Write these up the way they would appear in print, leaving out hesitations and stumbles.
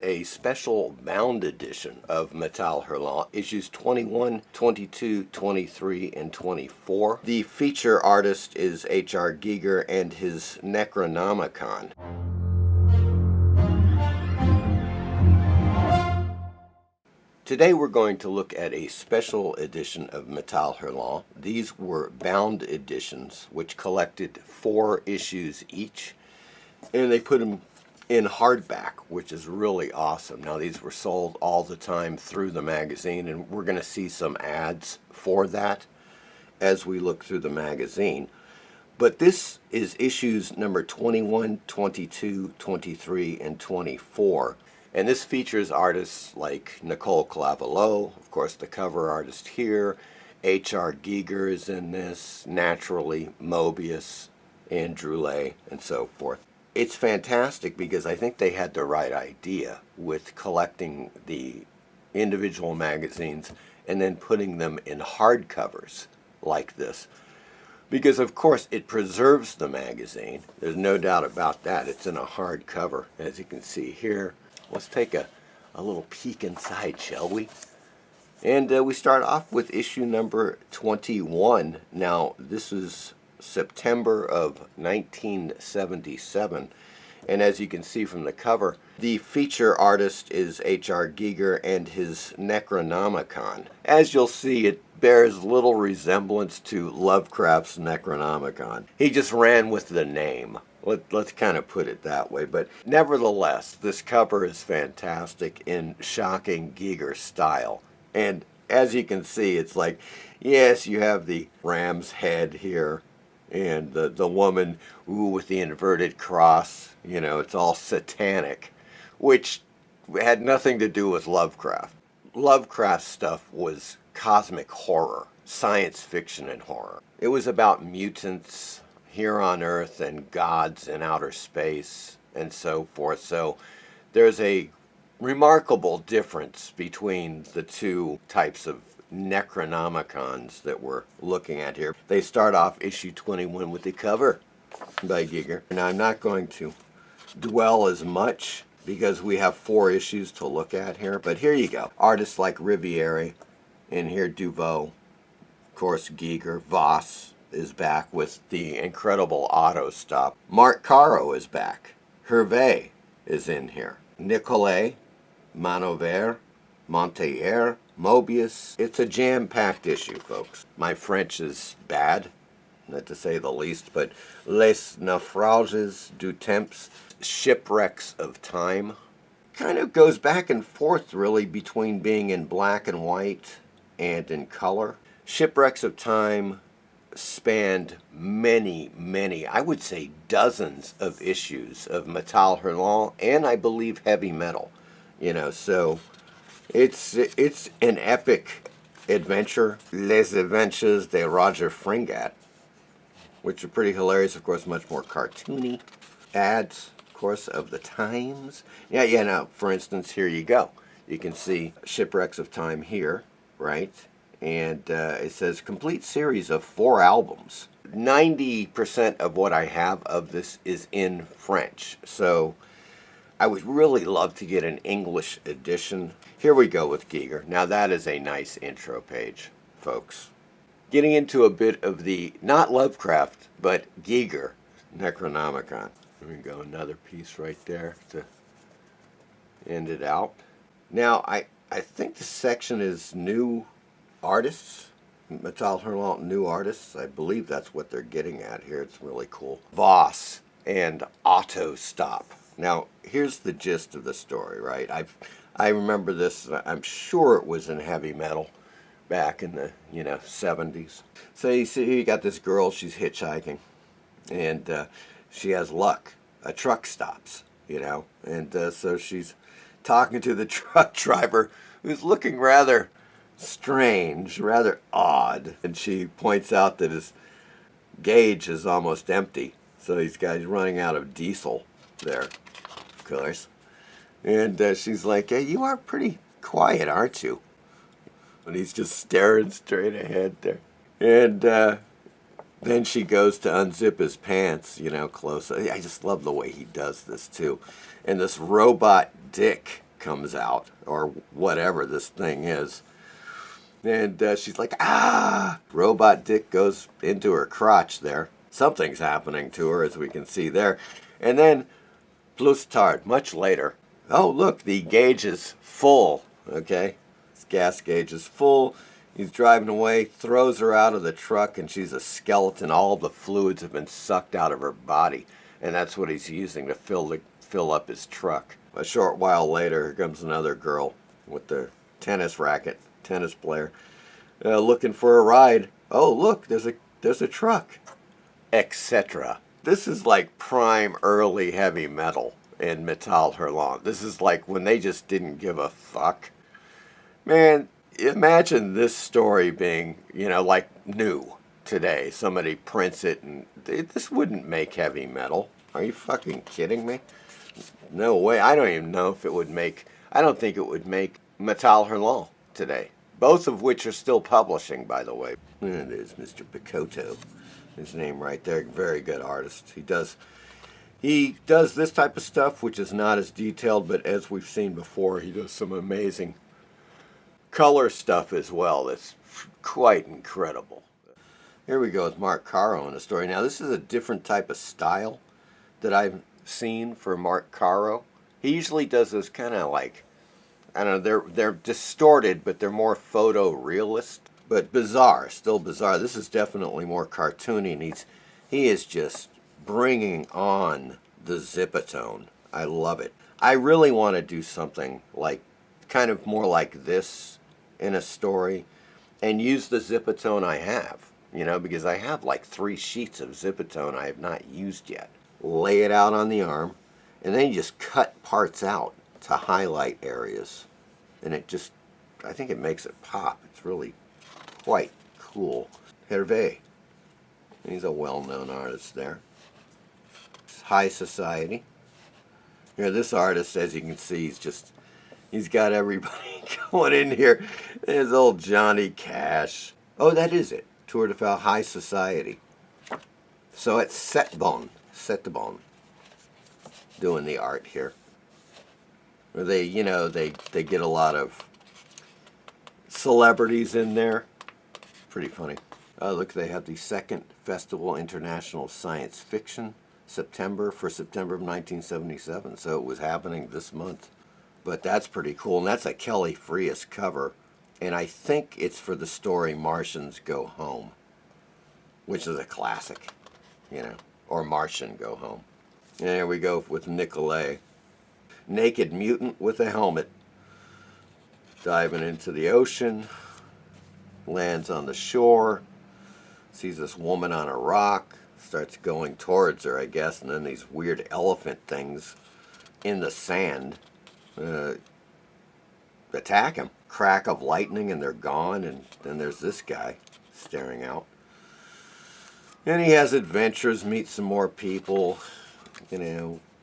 a special bound edition of Metal Hurlant, issues 21, 22, 23, and 24. The feature artist is H.R. Giger and his Necronomicon. Today we're going to look at a special edition of Metal Hurlant. These were bound editions which collected 4 issues each, and they put them in hardback, which is really awesome. Now these were sold all the time through the magazine, and we're going to see some ads for that as we look through the magazine. But this is issues number 21, 22, 23, and 24. And this features artists like Nicole Clavelo, of course the cover artist here, H.R. Giger is in this, naturally Mobius, Andrew Lay, and so forth. It's fantastic because I think they had the right idea with collecting the individual magazines and then putting them in hardcovers like this. Because of course it preserves the magazine. There's no doubt about that. It's in a hardcover, as you can see here. Let's take a little peek inside, shall we? And we start off with issue number 21. Now, this is September of 1977. And as you can see from the cover, the feature artist is H.R. Giger and his Necronomicon. As you'll see, it bears little resemblance to Lovecraft's Necronomicon. He just ran with the name. Let's kind of put it that way. But nevertheless, this cover is fantastic in shocking Giger style. And as you can see, it's like, yes, you have the ram's head here, and the woman, ooh, with the inverted cross. You know, it's all satanic, which had nothing to do with Lovecraft. Lovecraft stuff was cosmic horror, science fiction and horror. It was about mutants here on Earth and gods in outer space and so forth. So there's a remarkable difference between the two types of Necronomicons that we're looking at here. They start off issue 21 with the cover by Giger. Now I'm not going to dwell as much because we have 4 issues to look at here, but here you go. Artists like Riviere, and here Duveau, of course Giger, Voss is back with the incredible auto stop. Mark Caro is back. Hervé is in here. Nicolet, Manover, Monteyer, Mobius. It's a jam-packed issue, folks. My French is bad, not to say the least, but Les Naufrages du Temps, Shipwrecks of Time. Kind of goes back and forth, really, between being in black and white and in color. Shipwrecks of Time spanned many, I would say dozens of issues of Metal Hurlant and I believe heavy metal. You know, so it's an epic adventure. Les Aventures de Roger Fringat, which are pretty hilarious, of course, much more cartoony. Ads, of course, of the times. Yeah, now, for instance, here you go. You can see Shipwrecks of Time here, right? And it says complete series of 4 albums. 90% of what I have of this is in French, so I would really love to get an English edition. Here we go with Giger. Now that is a nice intro page, folks. Getting into a bit of the, not Lovecraft, but Giger Necronomicon. There we go, another piece right there to end it out. Now, I think this section is new artists, Metal Hurlant new artists. I believe that's what they're getting at here. It's really cool. Voss and Auto Stop. Now, here's the gist of the story, right? I remember this, I'm sure it was in heavy metal back in the, 70s. So you see, you got this girl, she's hitchhiking, and she has luck. A truck stops, and so she's talking to the truck driver, who's looking rather strange, rather odd, and she points out that his gauge is almost empty, so he's running out of diesel there, of course. And she's like, hey, you are pretty quiet, aren't you? And he's just staring straight ahead there. And then she goes to unzip his pants, close. I just love the way he does this too. And this robot dick comes out, or whatever this thing is. And she's like, ah! Robot dick goes into her crotch there. Something's happening to her, as we can see there. And then, plus tard, much later. Oh, look, the gauge is full, okay? This gas gauge is full. He's driving away, throws her out of the truck, and she's a skeleton. All the fluids have been sucked out of her body. And that's what he's using to fill up his truck. A short while later, here comes another girl with the tennis racket, tennis player, looking for a ride. Oh, look, there's a truck, etc. This is like prime early heavy metal in Metal Hurlant. This is like when they just didn't give a fuck. Man, imagine this story being, like new today. Somebody prints it, and this wouldn't make heavy metal. Are you fucking kidding me? No way. I don't even know if it would make, I don't think it would make Metal Hurlant today. Both of which are still publishing, by the way. There it is, Mr. Picotto. His name right there. Very good artist. He does this type of stuff, which is not as detailed, but as we've seen before, he does some amazing color stuff as well. That's quite incredible. Here we go with Mark Caro in a story. Now, this is a different type of style that I've seen for Mark Caro. He usually does this kind of like, I don't know, they're distorted, but they're more photorealist, but bizarre, still bizarre. This is definitely more cartoony, and he is just bringing on the zipatone. I love it. I really want to do something like, kind of more like this in a story, and use the zipatone I have, because I have like 3 sheets of zipatone I have not used yet. Lay it out on the arm, and then you just cut parts out to highlight areas, and I think it makes it pop. It's really quite cool. Hervé, he's a well-known artist there. High Society. Here, this artist, as you can see, he's got everybody going in here. There's old Johnny Cash. Oh, that is it. Tour de Fall, High Society. So it's Setbon doing the art here. They get a lot of celebrities in there. Pretty funny. Oh, look, they have the 2nd Festival International Science Fiction, September of 1977. So it was happening this month. But that's pretty cool. And that's a Kelly Frias cover. And I think it's for the story Martians Go Home, which is a classic, or Martian Go Home. And there we go with Nicolay. Naked mutant with a helmet. Diving into the ocean. Lands on the shore. Sees this woman on a rock. Starts going towards her, I guess. And then these weird elephant things in the sand attack him. Crack of lightning and they're gone. And then there's this guy staring out. And he has adventures, meets some more people.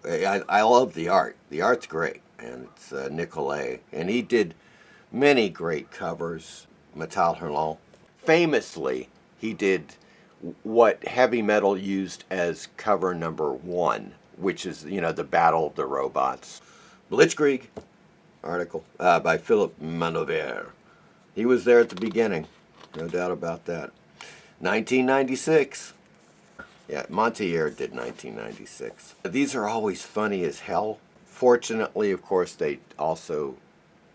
I love the art. The art's great. And it's Nicolay. And he did many great covers. Metal Hurlant. Famously, he did what heavy metal used as cover number 1, which is, the Battle of the Robots. Blitzkrieg article by Philip Manover. He was there at the beginning. No doubt about that. 1996. Yeah, Montier did 1996. These are always funny as hell. Fortunately, of course, they also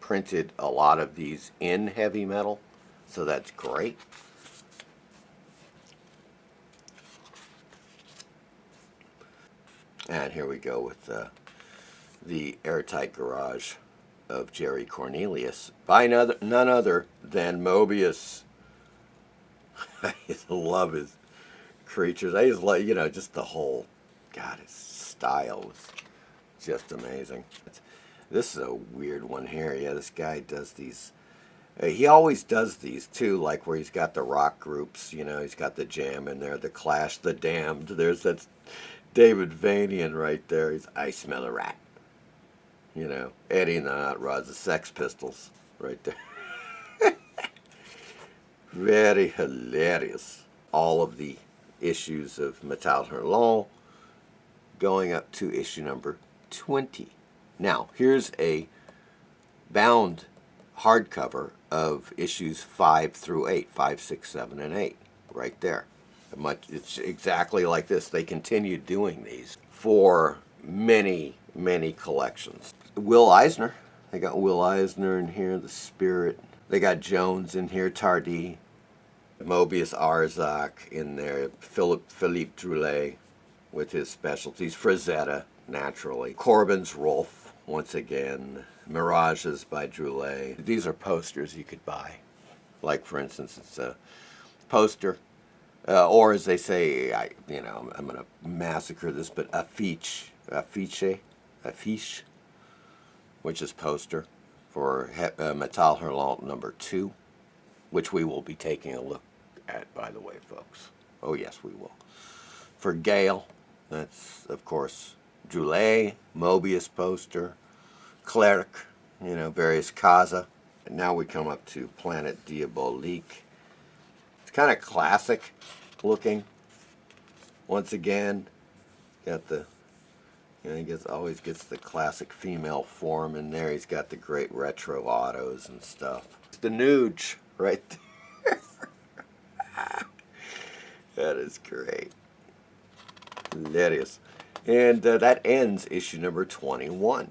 printed a lot of these in heavy metal, so that's great. And here we go with the Airtight Garage of Jerry Cornelius by none other than Mobius. I just love his creatures. I just like, just the whole, God, his style was just amazing. This is a weird one here. Yeah, this guy does these. He always does these too, like where he's got the rock groups, he's got the Jam in there, the Clash, the Damned. There's that David Vanian right there. I smell a rat. Eddie and the Hot Rods, the Sex Pistols right there. Very hilarious. All of the issues of Metal Hurlant going up to issue number 20. Now, here's a bound hardcover of issues 5 through 8, 5, 6, 7, and 8, right there. It's exactly like this. They continue doing these for many, many collections. Will Eisner. They got Will Eisner in here, The Spirit. They got Jones in here, Tardy. Mobius Arzak in there. Philippe Droulet with his specialties. Frazetta, naturally. Corbin's Rolf, once again. Mirages by Droulet. These are posters you could buy. Like, for instance, it's a poster. Or as they say, I'm going to massacre this, but affiche, which is poster for Metal Hurlant number 2, which we will be taking a look at, by the way, folks. Oh, yes, we will. For Gale, that's, of course, Droulet, Mobius poster, Cleric, various Kaza. And now we come up to Planet Diabolique. It's kind of classic looking. Once again, got the, he always gets the classic female form in there. He's got the great retro autos and stuff. It's the Nuge right there. That is great. Hilarious. And that ends issue number 21.